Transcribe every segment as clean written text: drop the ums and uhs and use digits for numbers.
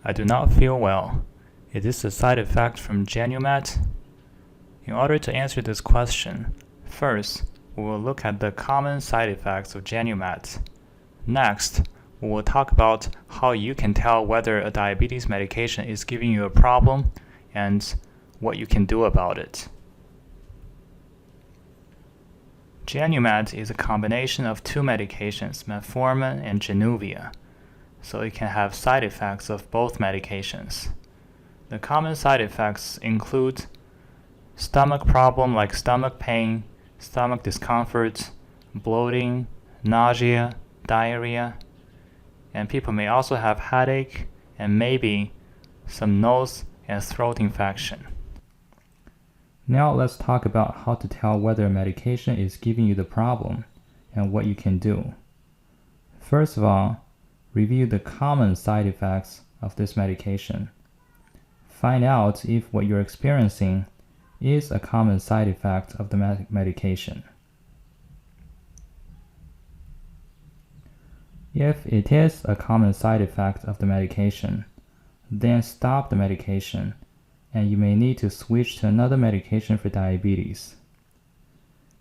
I do not feel well. Is this a side effect from Janumet? In order to answer this question, first, we will look at the common side effects of Janumet. Next, we will talk about how you can tell whether a diabetes medication is giving you a problem and what you can do about it. Janumet is a combination of two medications, metformin and Januvia, so it can have side effects of both medications. The common side effects include stomach problem like stomach pain, stomach discomfort, bloating, nausea, diarrhea, and people may also have headache and maybe some nose and throat infection. Now let's talk about how to tell whether a medication is giving you the problem and what you can do. First of all, review the common side effects of this medication. Find out if what you're experiencing is a common side effect of the medication. If it is a common side effect of the medication, then stop the medication, and you may need to switch to another medication for diabetes.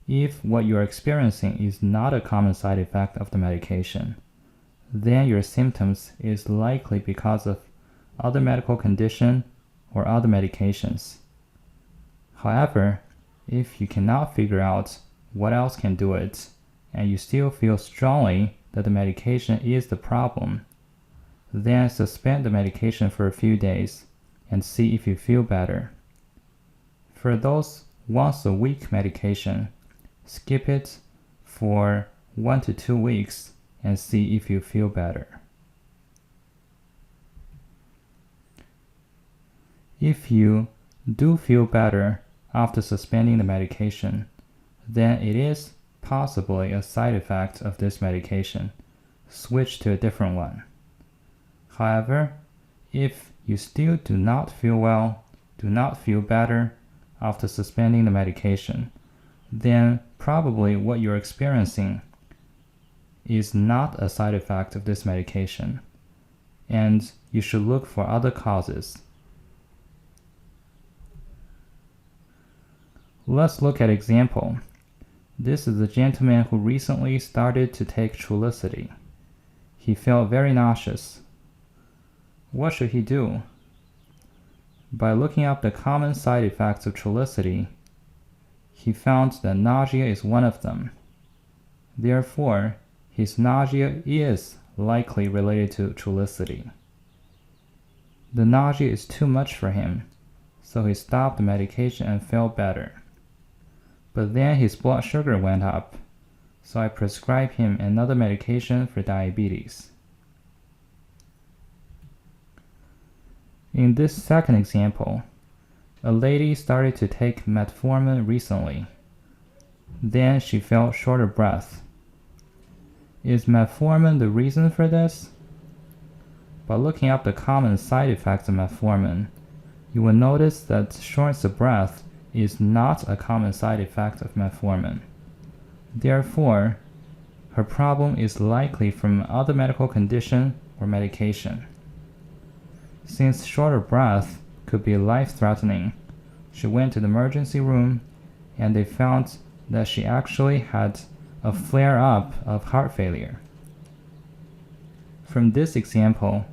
If what you are experiencing is not a common side effect of the medication, then your symptoms is likely because of other medical condition or other medications. However, if you cannot figure out what else can do it, and you still feel strongly that the medication is the problem, then suspend the medication for a few days and see if you feel better. For those once-a-week medication, skip it for 1 to 2 weeks and see if you feel better. If you do feel better after suspending the medication, then it is possibly a side effect of this medication. Switch to a different one. However, if you still do not feel well, do not feel better after suspending the medication, then probably what you're experiencing is not a side effect of this medication, and you should look for other causes. Let's look at example. This is a gentleman who recently started to take Trulicity. He felt very nauseous. What should he do? By looking up the common side effects of Trulicity, he found that nausea is one of them. Therefore, his nausea is likely related to Trulicity. The nausea is too much for him, so he stopped the medication and felt better. But then his blood sugar went up, so I prescribed him another medication for diabetes. In this second example, a lady started to take metformin recently. Then she felt short of breath. Is metformin the reason for this? By looking up the common side effects of metformin, you will notice that shortness of breath is not a common side effect of metformin. Therefore, her problem is likely from other medical condition or medication. Since short of breath could be life-threatening, she went to the emergency room and they found that she actually had a flare-up of heart failure. From this example,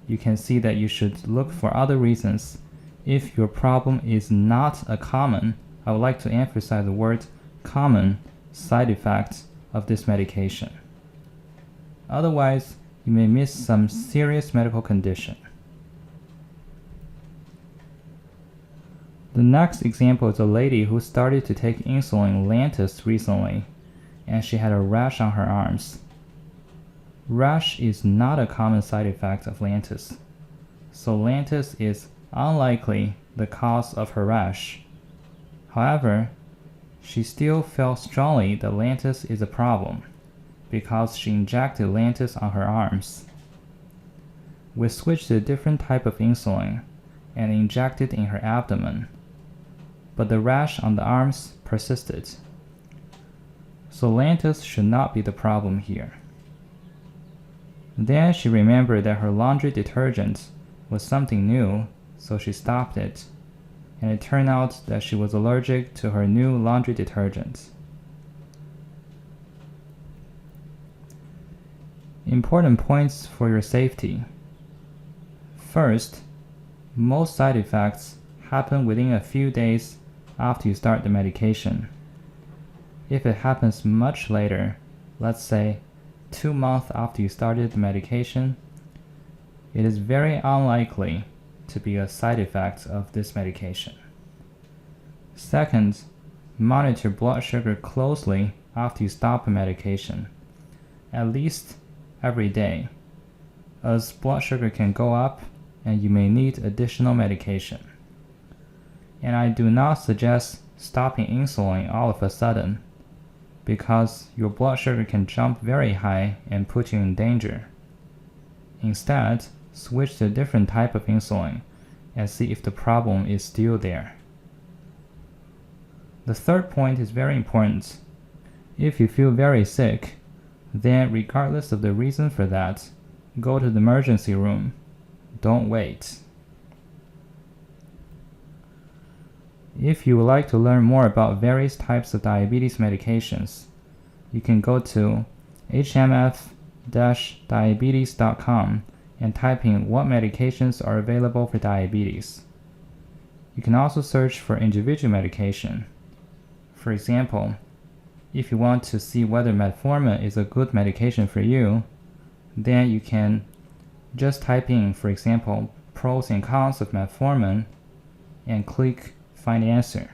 you can see that you should look for other reasons. If your problem is not a common, I would like to emphasize the word common, side effect of this medication. Otherwise, you may miss some serious medical condition. The next example is a lady who started to take insulin Lantus recently, and she had a rash on her arms. Rash is not a common side effect of Lantus, so Lantus is unlikely the cause of her rash. However, she still felt strongly that Lantus is a problem because she injected Lantus on her arms. We switched to a different type of insulin and injected in her abdomen, but the rash on the arms persisted. So Lantus should not be the problem here. Then she remembered that her laundry detergent was something new, so she stopped it, and it turned out that she was allergic to her new laundry detergent. Important points for your safety. First, most side effects happen within a few days after you start the medication. If it happens much later, let's say 2 months after you started the medication, it is very unlikely to be a side effect of this medication. Second, monitor blood sugar closely after you stop the medication, at least every day, as blood sugar can go up and you may need additional medication. And I do not suggest stopping insulin all of a sudden, because your blood sugar can jump very high and put you in danger. Instead, switch to a different type of insulin and see if the problem is still there. The third point is very important. If you feel very sick, then regardless of the reason for that, go to the emergency room. Don't wait. If you would like to learn more about various types of diabetes medications, you can go to hmf-diabetes.com and type in what medications are available for diabetes. You can also search for individual medication. For example, if you want to see whether metformin is a good medication for you, then you can just type in, for example, pros and cons of metformin and click Find the answer.